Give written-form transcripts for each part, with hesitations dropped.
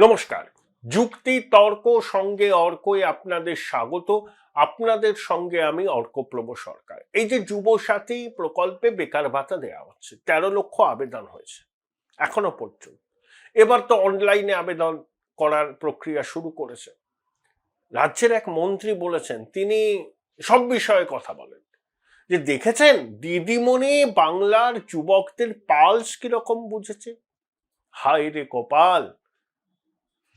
নমস্কার। যুক্তি তর্ক সঙ্গে অর্কই আপনাদের স্বাগত। আপনাদের সঙ্গে আমি অর্কপ্রভ সরকার। এই যে যুবসাথী প্রকল্পে বেকার ভাতা দেওয়া হচ্ছে, 13 লক্ষ আবেদন হয়েছে এখনো পর্যন্ত। এবার তো অনলাইনে আবেদন করার প্রক্রিয়া শুরু করেছে। রাজ্যের এক মন্ত্রী বলেছেন, তিনি সব বিষয়ে কথা বলেন, যে দেখেছেন দিদিমণি বাংলার যুবকদের পালস কিরকম বুঝেছে। হায় রে কপাল,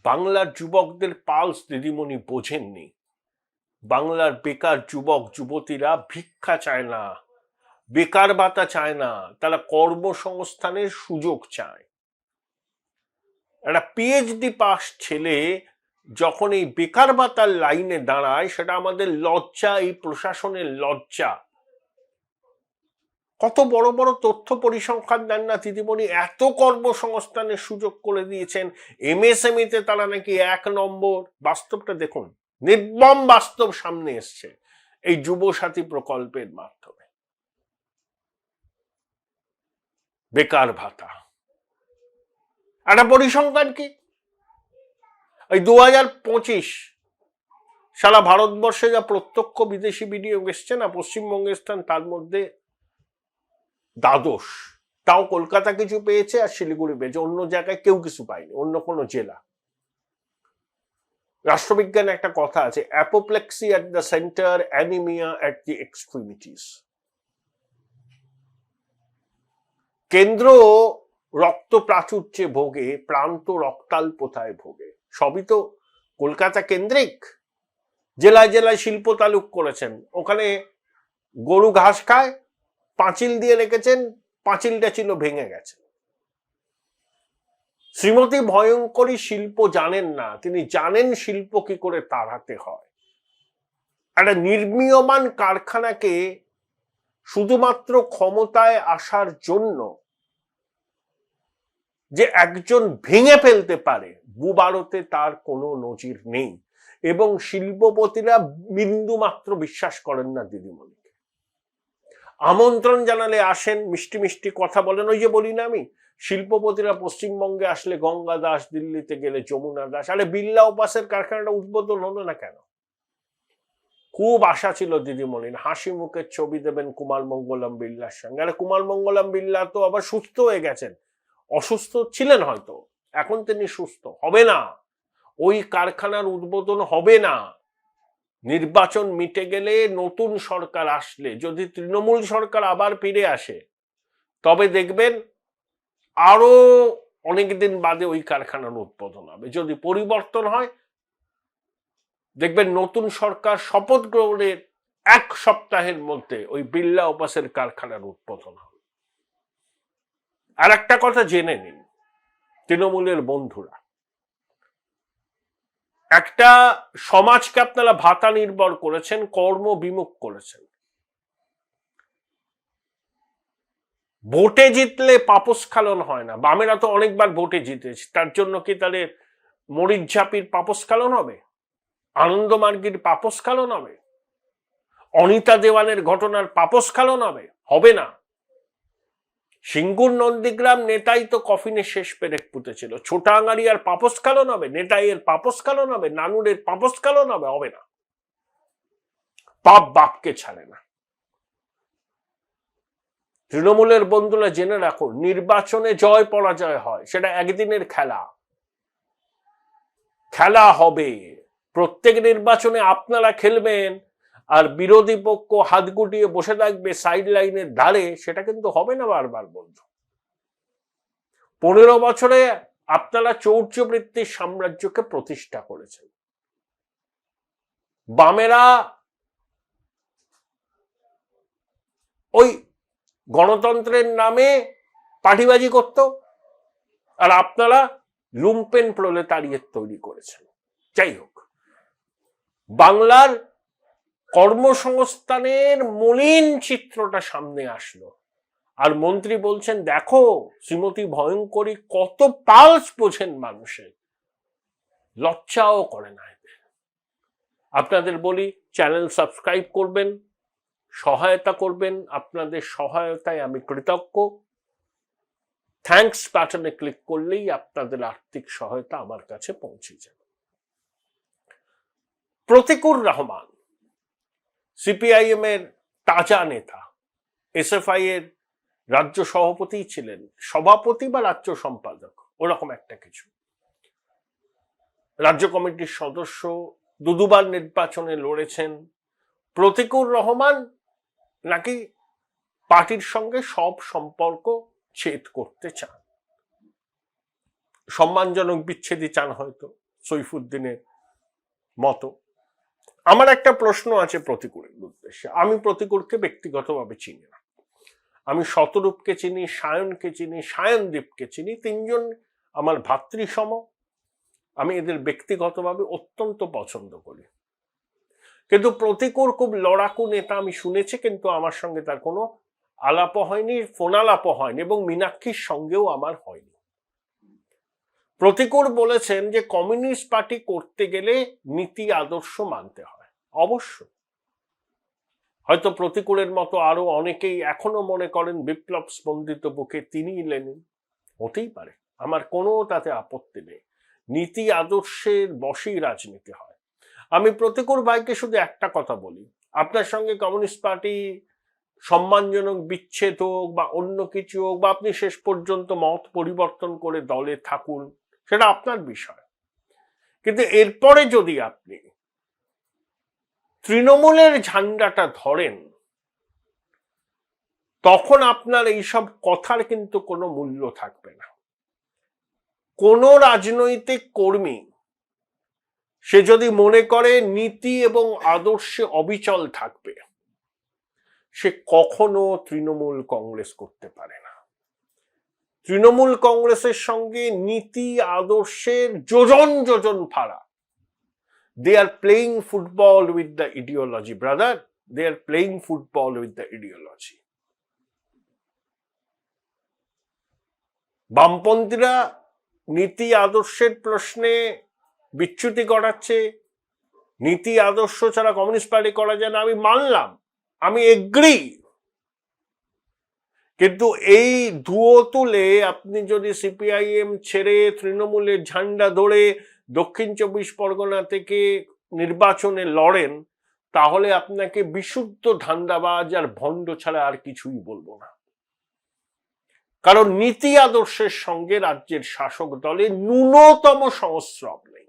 বাংলার যুবকদের পালস দিদিমণি বোঝেননি। বাংলার বেকার যুবক যুবতীরা ভিক্ষা চায় না, বেকার ভাতা চায় না, তারা কর্মসংস্থানের সুযোগ চায়। একটা পিএইচডি পাস ছেলে যখন এই বেকার ভাতার লাইনে দাঁড়ায়, সেটা আমাদের লজ্জা, এই প্রশাসনের লজ্জা। কত বড় বড় তথ্য পরিসংখ্যান দেন না দিদিমণি, এত কর্মসংস্থানের সুযোগ করে দিয়েছেন। এমএসএমইতে তারা নাকি 1 নম্বর। বাস্তবটা দেখুন, নির্মম বাস্তব সামনে এসছে এই যুবসাথী প্রকল্পের মাধ্যমে। বেকার ভাতা একটা পরিসংখ্যান কি, ওই 2025 সারা ভারতবর্ষে যা প্রত্যক্ষ বিদেশি বিনিয়োগ এসছে না, পশ্চিমবঙ্গের স্থান তার মধ্যে দ্বাদশ। তাও কলকাতা কিছু পেয়েছে আর শিলিগুড়ি পেয়েছে, অন্য জায়গায় কেউ কিছু পায়নি, অন্য কোনো জেলা। রাষ্ট্রবিজ্ঞানে একটা কথা আছে, apoplexy at the centre, anaemia at the extremities. কেন্দ্র রক্ত প্রাচুর্যে ভোগে, প্রান্ত রক্তাল্পতায় ভোগে। সবই তো কলকাতা কেন্দ্রিক। জেলায় জেলায় শিল্প তালুক করেছেন, ওখানে গরু ঘাস খায়, পাঁচিল দিয়ে রেখেছেন, পাঁচিলটা ছিল ভেঙে গেছে। শ্রীমতী ভয়ঙ্করী শিল্প জানেন না, তিনি জানেন শিল্প কি করে তাড়াতে হয়। একটা নির্মীয়মান কারখানাকে শুধুমাত্র ক্ষমতায় আসার জন্য যে একজন ভেঙে ফেলতে পারে, ভূভারতে তার কোনো নজির নেই। এবং শিল্পপতিরা বিন্দু মাত্র বিশ্বাস করেন না দিদিমণিকে। আমন্ত্রণ জানালে আসেন, মিষ্টি মিষ্টি কথা বলেন। ওই যে বলি না আমি, শিল্পপতিরা পশ্চিমবঙ্গে আসলে গঙ্গা দাস, দিল্লিতে গেলে যমুনা দাস। আরে বিড়লা উপাসের কারখানাটা উদ্বোধন হলো না কেন? খুব আশা ছিল দিদিমণির, হাসি মুখের ছবি দেবেন কুমার মঙ্গলম বিড়লার সঙ্গে। আরে কুমার মঙ্গলম বিড়লা তো আবার সুস্থ হয়ে গেছেন, অসুস্থ ছিলেন হয়তো, এখন তিনি সুস্থ। হবে না, ওই কারখানার উদ্বোধন হবে না। নির্বাচন মিটে গেলে, নতুন সরকার আসলে, যদি তৃণমূল সরকার আবার ফিরে আসে, তবে দেখবেন আরো অনেকদিন বাদে ওই কারখানার উদ্বোধন হবে। যদি পরিবর্তন হয়, দেখবেন নতুন সরকার শপথ গ্রহণের 1 সপ্তাহের মধ্যে ওই বিড়লা উপাসের কারখানার উদ্বোধন হবে। আর একটা কথা জেনে নিন তৃণমূলের বন্ধুরা, একটা সমাজকে আপনারা ভাতা নির্ভর করেছেন, কর্মবিমুখ করেছেন। ভোটে জিতলে পাপস্খালন হয় না। বামেরা তো অনেকবার ভোটে জিতেছে, তার জন্য কি তাদের মরিচঝাপির পাপস্খালন হবে? আনন্দমার্গীর পাপস্খালন হবে? অনিতা দেওয়ানের ঘটনার পাপস্খালন হবে? হবে না। সিঙ্গুর নন্দীগ্রাম নেতাই তো কফিনের শেষ পেরেক পুঁতেছিল। ছোটা আঙারিয়ার পাপস্খালন হবে? নেতাইয়ের পাপস্খালন হবে? নানুরের পাপস্খালন হবে? হবে না। পাপ বাপকে ছাড়ে না। তৃণমূলের বন্ধুরা জেনে রাখুন, নির্বাচনে জয় পরাজয় হয়, সেটা একদিনের খেলা। খেলা হবে, প্রত্যেক নির্বাচনে আপনারা খেলবেন আর বিরোধী পক্ষ হাত গুটিয়ে বসে থাকবে সাইড লাইনের ধারে, সেটা কিন্তু হবে না। বারবার বন্ধু, 15 বছরে আপনারা চৌর্যবৃত্তির সাম্রাজ্যকে প্রতিষ্ঠা করেছেন। বামেরা ওই গণতন্ত্রের নামে পার্টিবাজি করত, আর আপনারা লুম্পেন প্রলেতারিয়েত তৈরি করেছেন। যাই হোক, বাংলার কর্মসংস্থানের মলিন চিত্রটা সামনে আসলো, আর মন্ত্রী বলছেন দেখো শ্রীমতী ভয়ঙ্করী কত পালস বোঝেন মানুষের। লজ্জাও করে না এদের। আপনাদের বলি, চ্যানেল সাবস্ক্রাইব করবেন, সহায়তা করবেন। আপনাদের সহায়তায় আমি কৃতজ্ঞ। থ্যাঙ্কস বাটনে ক্লিক করলেই আপনাদের আর্থিক সহায়তা আমার কাছে পৌঁছে যাবে। প্রতিকুর রহমান সিপিআইএম এর তাজা নেতা, এসএফআই এর রাজ্য সভাপতি ছিলেন, সভাপতি বা রাজ্য সম্পাদক ওরকম একটা কিছু, রাজ্য কমিটির সদস্য, দুবার নির্বাচনে লড়েছেন। প্রতিকুর রহমান নাকি পার্টির সঙ্গে সব সম্পর্ক ছেদ করতে চান, সম্মানজনক বিচ্ছেদই চান হয়তো সৈফুদ্দিনের মতো। আমার একটা প্রশ্ন আছে প্রতিকুরের উদ্দেশ্যে। আমি প্রতিকুরকে ব্যক্তিগতভাবে চিনি না, আমি শতরূপকে চিনি, সায়নকে চিনি, সায়নদীপকে চিনি, তিনজন আমার ভাতৃসম। আমি এদের ব্যক্তিগতভাবে অত্যন্ত পছন্দ করি, কিন্তু প্রতিকুর খুব লড়াকু নেতা আমি শুনেছি, কিন্তু আমার সঙ্গে তার কোনো আলাপ হয়নি, ফোনালাপ হয়নি, এবং মীনাক্ষীর সঙ্গেও আমার হয়নি। প্রতিকুর বলেছেন যে কমিউনিস্ট পার্টি করতে গেলে নীতি আদর্শ মানতে হয়। অবশ্য হয়তো প্রতিকুরের মতো আরো অনেকেই এখনো মনে করেন বিপ্লব স্পন্দিত বুকে তিনিই লেনিন, হতেই পারে, আমার কোনো তাতে আপত্তি নেই। নীতি আদর্শের বশেই রাজনীতি হয়। আমি প্রতিকুর ভাইকে শুধু একটা কথা বলি, আপনার সঙ্গে কমিউনিস্ট পার্টি সম্মানজনক বিচ্ছেদ হোক বা অন্য কিছু হোক, বা আপনি শেষ পর্যন্ত মত পরিবর্তন করে দলে থাকুন, সেটা আপনার বিষয়, কিন্তু এরপরে যদি আপনি তৃণমূলের ঝান্ডাটা ধরেন, তখন আপনার এইসব কথার কিন্তু কোনো মূল্য থাকবে না। কোন রাজনৈতিক কর্মী সে যদি মনে করে নীতি এবং আদর্শে অবিচল থাকবে, সে কখনো তৃণমূল কংগ্রেস করতে পারে না। তৃণমূল কংগ্রেসের সঙ্গে নীতি আদর্শের যোজন যোজন ফারাক। They are playing football with the ideology, brother. They are playing football with the ideology. বামপন্থীরা নীতি আদর্শের প্রশ্নে বিচ্যুতি ঘটাচ্ছে, নীতি আদর্শ ছাড়া কমিউনিস্ট পার্টি করা যায় না, আমি মানলাম, আমি এগ্রি, কিন্তু এই ধুয়ো তুলে আপনি যদি সিপিআইএম ছেড়ে তৃণমূলের ঝান্ডা ধরে দক্ষিণ 24 পরগনা থেকে নির্বাচনে লড়েন, তাহলে আপনাকে বিশুদ্ধ ধান্দাবাজ আর ভণ্ড ছাড়া আর কিছুই বলবো না। কারণ নীতি আদর্শের সঙ্গে রাজ্যের শাসক দলে ন্যূনতম সংস্রব নেই।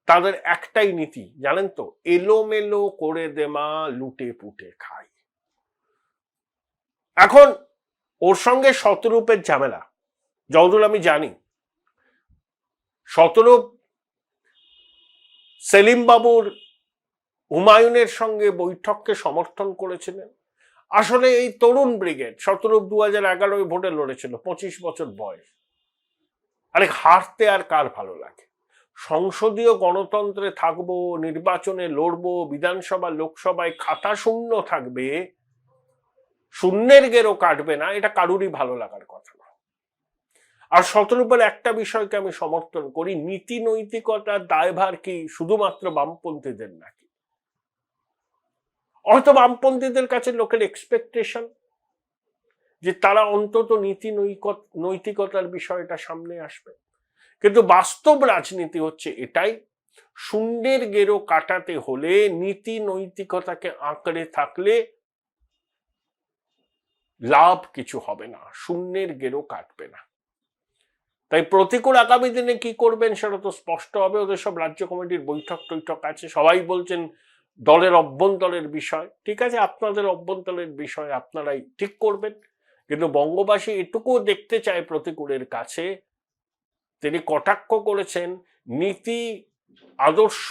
তাদের একটাই নীতি জানেন তো, এলোমেলো করে দেমা, লুটে পুটে খাই। এখন ওর সঙ্গে শতরূপের ঝামেলা, যতদূর আমি জানি শতরূপ সেলিম বাবুর হুমায়ুনের সঙ্গে বৈঠককে সমর্থন করেছিলেন। আসলে এই তরুণ ব্রিগেড, শতরূপ 2011 ভোটে লড়েছিল, 25 বছর বয়স। আরে হারতে আর কার ভালো লাগে? সংসদীয় গণতন্ত্রে থাকবো, নির্বাচনে লড়বো, বিধানসভা লোকসভায় খাতা শূন্য থাকবে, শূন্যের গেরো কাটবে না, এটা কারুরই ভালো লাগার কথা না। আর শতরূপের একটা বিষয়কে আমি সমর্থন করি, নীতি নৈতিকতার দায়ভার কি শুধুমাত্র বামপন্থীদের নাকি? হয়তো বামপন্থীদের কাছে লোকের এক্সপেকটেশন যে তারা অন্তত নীতি নৈতিকতার বিষয়টা সামনে আসবে, কিন্তু বাস্তব রাজনীতি হচ্ছে এটাই, শূন্যের গেরো কাটাতে হলে নীতি নৈতিকতাকে আঁকড়ে থাকলে লাভ কিছু হবে না, শূন্যের গেরো কাটবে না। তাই প্রতিকূল আগামী দিনে কি করবেন সেটা তো স্পষ্ট হবে। ওদের সব রাজ্য কমিটির বৈঠক টৈঠক আছে, সবাই বলছেন দলের অভ্যন্তরের বিষয়। ঠিক আছে, আপনাদের অভ্যন্তরের বিষয় আপনারাই ঠিক করবেন, কিন্তু বঙ্গবাসী এটুকু দেখতে চায় প্রতিকূলের কাছে, তিনি কটাক্ষ করেছেন নীতি আদর্শ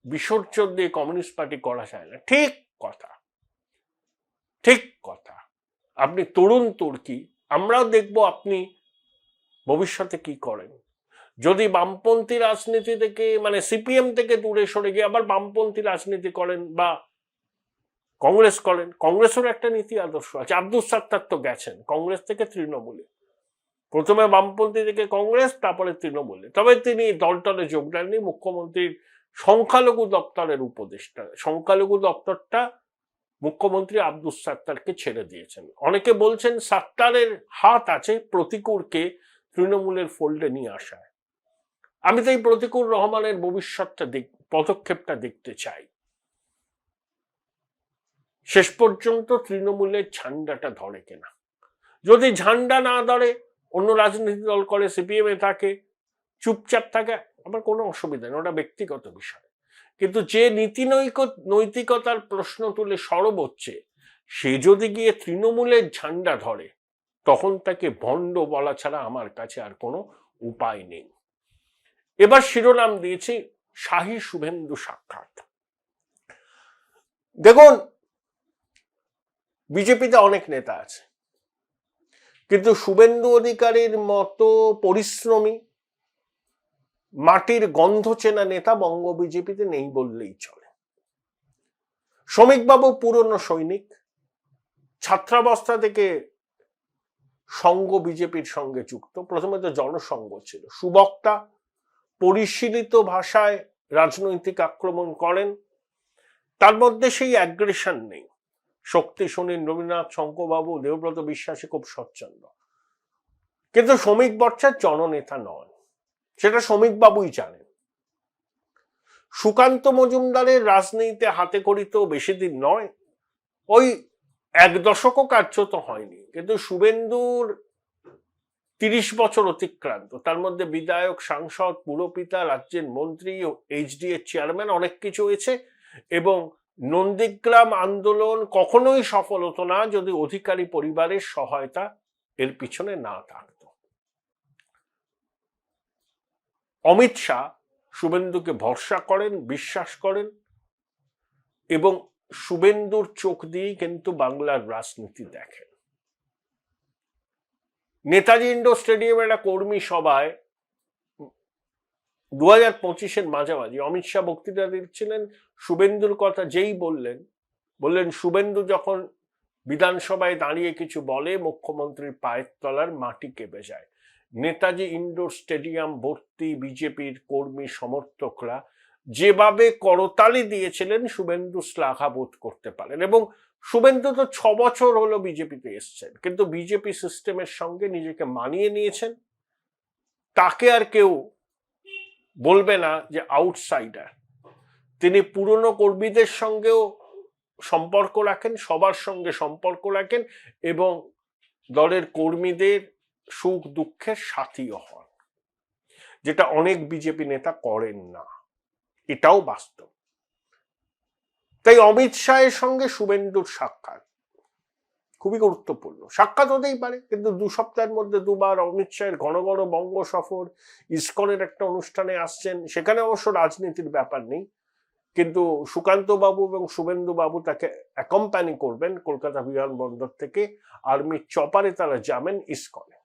বিসর্জন দিয়ে কমিউনিস্ট পার্টি করা যায় না। ঠিক কথা, ঠিক কথা। আপনি তরুণ তুর্কি, আমরাও দেখবো আপনি ভবিষ্যতে কি করেন। যদি বামপন্থী রাজনীতি থেকে, মানে সিপিএম থেকে দূরে সরে গিয়ে আবার বামপন্থী রাজনীতি করেন বা কংগ্রেস করেন, কংগ্রেসের একটা নীতি আদর্শ আছে। আব্দুল সাত্তার তো গেছেন কংগ্রেস থেকে তৃণমূলে, প্রথমে বামপন্থী থেকে কংগ্রেস, তারপরে তৃণমূলে। তবে তিনি দলটলে যোগ দেননি, মুখ্যমন্ত্রীর সংখ্যালঘু দপ্তরের উপদেষ্টা। সংখ্যালঘু দপ্তরটা মুখ্যমন্ত্রী আব্দুস সাত্তারকে ছেড়ে দিয়েছেন। অনেকে বলছেন সাত্তারের হাত আছে প্রতিকুরকে তৃণমূলের ফোল্ডে নিয়ে আসায়। আমি তো এই প্রতিকুর রহমানের ভবিষ্যৎটা পদক্ষেপটা দেখতে চাই। শেষ পর্যন্ত তৃণমূলের ঝান্ডাটা ধরে কিনা। যদি ঝান্ডা না ধরে, অন্য রাজনৈতিক দল করে, সিপিএম এ থাকে, চুপচাপ থাকে, আমার কোনো অসুবিধা নেই, ওটা ব্যক্তিগত বিষয়। কিন্তু যে নীতি নৈতিকতার প্রশ্ন তুলে সরব হচ্ছে, সে যদি গিয়ে তৃণমূলের ঝান্ডা ধরে, তখন তাকে ভণ্ড বলা ছাড়া আমার কাছে আর কোনো উপায় নেই। এবার শিরোনাম দিয়েছি শাহী শুভেন্দু সাক্ষাৎ। দেখুন, বিজেপিতে অনেক নেতা আছে, কিন্তু শুভেন্দু অধিকারীর মতো পরিশ্রমী, মাটির গন্ধ চেনা নেতা বঙ্গ বিজেপিতে নেই বললেই চলে। শ্রমিকবাবু পুরনো সৈনিক, ছাত্রাবস্থা থেকে সঙ্গ বিজেপির সঙ্গে যুক্ত। প্রথমে তো জনসংঘ ছিল, সুবক্তা, পরিশীলিত ভাষায় রাজনৈতিক আক্রমণ করেন, তার মধ্যে সেই অ্যাগ্রেশন নেই। শক্তি সুনীল, রবীন্দ্রনাথ, শঙ্করবাবু, দেবব্রত বিশ্বাসী খুব স্বচ্ছন্দ। কিন্তু শ্রমিক বর্ষার জননেতা নন, সেটা শ্রমিকবাবুই জানেন। সুকান্ত মজুমদারের রাজনীতিতে হাতে করি তো বেশি দিন নয়, ওই 1 দশকও কার্যত হয়নি, কিন্তু শুভেন্দুর 30 বছর অতিক্রান্ত, তার মধ্যে বিধায়ক, সাংসদ, পুরপিতা, রাজ্যের মন্ত্রী, এইচডি এর চেয়ারম্যান, অনেক কিছু হয়েছে। এবং নন্দীগ্রাম আন্দোলন কখনোই সফল হতো না যদি অধিকারী পরিবারের সহায়তা এর পিছনে না থাকত। অমিত শাহ শুভেন্দুকে ভরসা করেন, বিশ্বাস করেন, এবং শুভেন্দুর চোখ দিয়েই কিন্তু বাংলার রাজনীতি দেখেন। নেতাজি ইন্ডোর স্টেডিয়ামে একটা কর্মী সভায় 2025-এর মাঝামাঝি অমিত শাহ বক্তৃতা দিচ্ছিলেন। শুভেন্দুর কথা যেই বললেন শুভেন্দু যখন বিধানসভায় দাঁড়িয়ে কিছু বলে, মুখ্যমন্ত্রীর পায়ের তলার মাটি কেঁপে যায়। নেতাজি ইন্ডোর স্টেডিয়াম ভর্তি বিজেপির কর্মী সমর্থকরা যেভাবে করতালি দিয়েছিলেন, শুভেন্দু শ্লাঘা বোধ করতে পারেন। এবং শুভেন্দু তো 6 বছর হলো বিজেপিতে এসছেন, কিন্তু বিজেপি সিস্টেমের সঙ্গে নিজেকে মানিয়ে নিয়েছেন। তাকে আর কেউ বলবে না যে আউটসাইডার। তিনি পুরনো কর্মীদের সঙ্গেও সম্পর্ক রাখেন, সবার সঙ্গে সম্পর্ক রাখেন, এবং দলের কর্মীদের সুখ দুঃখের সাথীও হন, যেটা অনেক বিজেপি নেতা করেন না, এটাও বাস্তব। তাই অমিত শাহের সঙ্গে শুভেন্দুর সাক্ষাৎ খুবই গুরুত্বপূর্ণ। সাক্ষাৎ হতেই পারে, কিন্তু 2 সপ্তাহের মধ্যে 2 বার অমিত শাহের ঘন ঘন বঙ্গ সফর, ইসকনের একটা অনুষ্ঠানে আসছেন, সেখানে অবশ্য রাজনীতির ব্যাপার নেই, কিন্তু সুকান্ত বাবু এবং শুভেন্দু বাবু তাকে অ্যাকম্পানি করবেন কলকাতা বিমানবন্দর থেকে, আর্মির চপারে তারা যাবেন ইসকনে।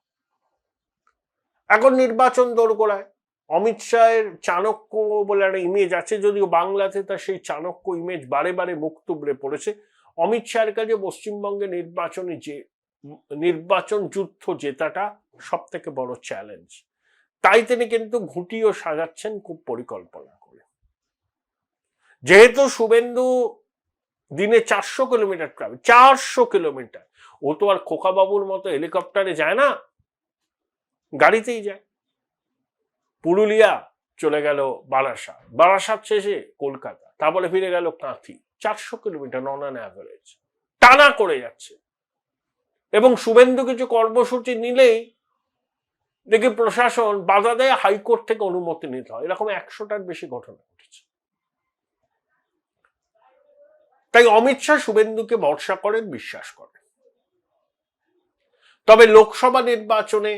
এখন নির্বাচন দোরগোড়ায়, অমিত শাহের চাণক্য বলে একটা ইমেজ আছে, যদিও বাংলাতে তার সেই চাণক্য ইমেজ বারে বারে মুখ তুবড়ে পড়েছে। অমিত শাহের কাছে পশ্চিমবঙ্গে নির্বাচন যুদ্ধ জেতাটা সব থেকে বড় চ্যালেঞ্জ। তাই তিনি কিন্তু ঘুঁটিও সাজাচ্ছেন খুব পরিকল্পনা করে। যেহেতু শুভেন্দু দিনে 400 কিলোমিটার ট্রাভেল, 400 কিলোমিটার, ও তো আর খোকাবাবুর মতো হেলিকপ্টারে যায় না, গাড়িতেই যায়। পুরুলিয়া চলে গেল বারাসাত, বারাসাত শেষে কলকাতা, তারপরে ফিরে গেল Kanthi. 400 kilometre on an average টানা করে যাচ্ছে। এবং শুভেন্দু কিছু কর্মসূচি নিলেই দেখি প্রশাসন বাধা দেয়, হাইকোর্ট থেকে অনুমতি নিতে হয়। এরকম 100টার বেশি ঘটনা ঘটেছে। তাই অমিত শাহ শুভেন্দুকে ভরসা করেন, বিশ্বাস করেন। তবে লোকসভা নির্বাচনে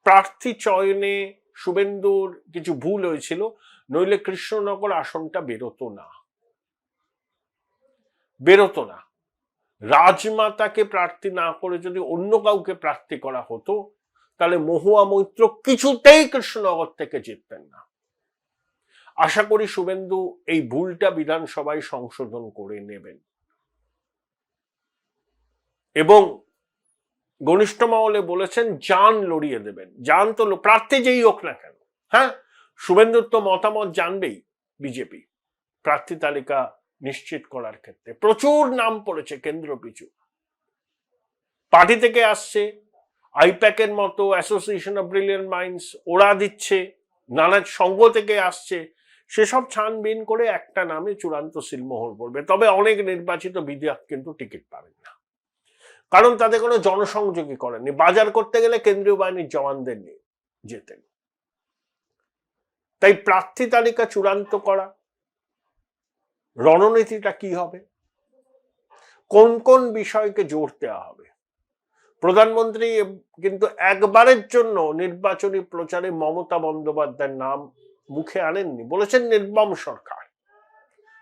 প্রার্থী চয়নে শুভেন্দুর কিছু ভুল হয়েছিল, নইলে কৃষ্ণনগর আসনটা বেরোতো না। রাজমাতাকে প্রার্থী না করে যদি অন্য কাউকে প্রার্থী করা হতো, তাহলে মহুয়া মৈত্র কিছুতেই কৃষ্ণনগর থেকে জিততেন না। আশা করি শুভেন্দু এই ভুলটা বিধানসভায় সংশোধন করে নেবেন এবং ঘনিষ্ঠ মহলে বলেছেন জান লড়িয়ে দেবেন। জান তো প্রার্থী যেই হোক না কেন, হ্যাঁ, শুভেন্দুর তো মতামত জানবেই বিজেপি, প্রার্থী তালিকা নিশ্চিত করার ক্ষেত্রে প্রচুর নাম পড়েছে কেন্দ্র পিছু। পার্টি থেকে আসছে, আইপ্যাকের মতো অ্যাসোসিয়েশন অফ ব্রিলিয়ান্ট মাইন্ডস ওরা দিচ্ছে, নানা সংঘ থেকে আসছে, সেসব ছানবিন করে একটা নামে চূড়ান্ত সিলমোহর পড়বে। তবে অনেক নির্বাচিত বিধায়ক কিন্তু টিকিট পাবেন না, কারণ তাদের কোনো জনসংযোগই করেননি। বাজার করতে গেলে কেন্দ্রীয় বাহিনীর জওয়ানদের নিয়ে যেতেন। তাই প্রার্থী তালিকা চূড়ান্ত করা, রণনীতিটা কি হবে, কোন কোন বিষয়কে জোর দেওয়া হবে। প্রধানমন্ত্রী কিন্তু একবারের জন্য নির্বাচনী প্রচারে মমতা বন্দ্যোপাধ্যায়ের নাম মুখে আনেননি, বলেছেন নির্মম সরকার,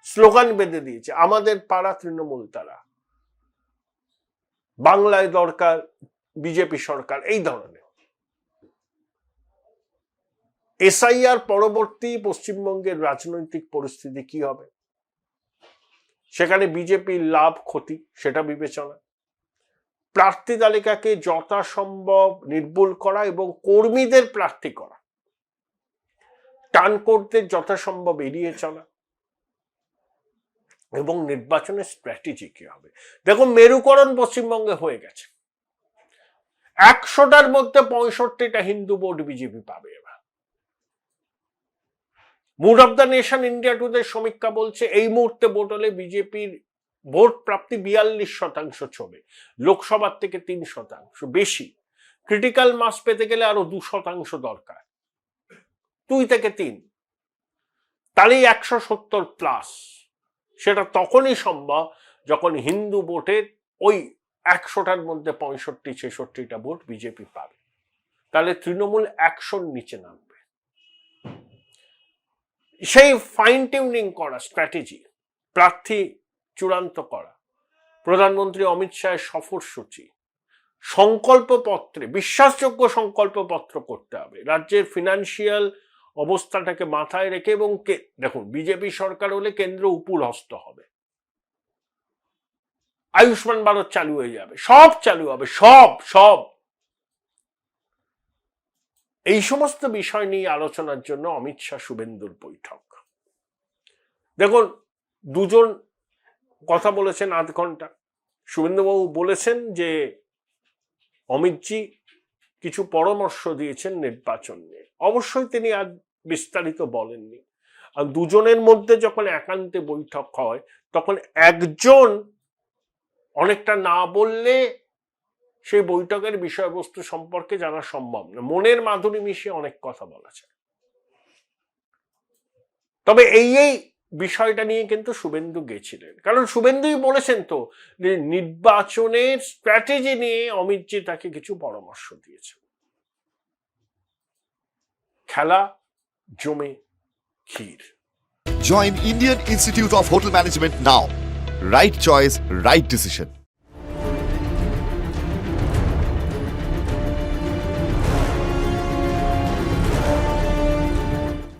স্লোগান বেঁধে দিয়েছে আমাদের পাড়া তৃণমূল তারা, বাংলায় দরকার বিজেপি সরকার, এই ধরনের। এসআইআর পরবর্তী পশ্চিমবঙ্গের রাজনৈতিক পরিস্থিতি কি হবে, সেখানে বিজেপির লাভ ক্ষতি সেটা বিবেচনা, প্রার্থী তালিকাকে যথাসম্ভব নির্মূল করা এবং কর্মীদের প্রার্থী করা, টানকোটদের যথাসম্ভব এড়িয়ে চলা, এবং নির্বাচনের স্ট্র্যাটেজি কি হবে। দেখো, মেরুকরণ পশ্চিমবঙ্গে হয়ে গেছে। 100টার মধ্যে 65টা হিন্দু ভোট বিজেপি পাবে এবার। Mood of the nation India Today সমীক্ষা বলছে এই মুহূর্তে ভোট হলে বিজেপির ভোট প্রাপ্তি 42% ছবে, লোকসভার থেকে 3% বেশি। ক্রিটিক্যাল মাস পেতে গেলে আরো 2% দরকার, 2 থেকে 3, তাহলেই 170+। সেটা তখনই সম্ভব যখন হিন্দু ভোটের ওই 100টার মধ্যে 65-66টা ভোট বিজেপি পাবে, তাহলে তৃণমূল 100-র নিচে নামবে। সেই ফাইন টিউনিং করা স্ট্র্যাটেজি, প্রার্থী চূড়ান্ত করা, প্রধানমন্ত্রী অমিত শাহের সফরসূচি, সংকল্পপত্রে বিশ্বাসযোগ্য সংকল্পপত্র করতে হবে, রাজ্যের ফিনান্সিয়াল অবস্থাটাকে মাথায় রেখে। এবং দেখুন, বিজেপি সরকার হলে কেন্দ্র উপুর হস্ত হবে, আয়ুষ্মান ভারত চালু হয়ে যাবে, সব চালু হবে, সব। এই সমস্ত বিষয় নিয়ে আলোচনার জন্য অমিত শাহ শুভেন্দুর বৈঠক। দেখুন, দুজন কথা বলেছেন আধ ঘন্টা। শুভেন্দুবাবু বলেছেন যে অমিতজি কিছু পরামর্শ দিয়েছেন নির্বাচন নিয়ে, অবশ্যই তিনি আর বিস্তারিত বলেননি। আর দুজনের মধ্যে যখন একান্তে বৈঠক হয় তখন একজন অনেকটা না বললে সেই বৈঠকের বিষয়বস্তু সম্পর্কে জানা সম্ভব না, মনের মাধুরী মিশিয়ে অনেক কথা বলা যায়। তবে এই বিষয়টা নিয়ে কিন্তু শুভেন্দু গেছিলেন, কারণ শুভেন্দুই বলেছেন তো যে নির্বাচনের স্ট্র্যাটেজি নিয়ে অমিতজি তাকে কিছু পরামর্শ দিয়েছেন। খেলা জমে ক্ষীর। Join Indian Institute of Hotel Management now. Right choice, right decision.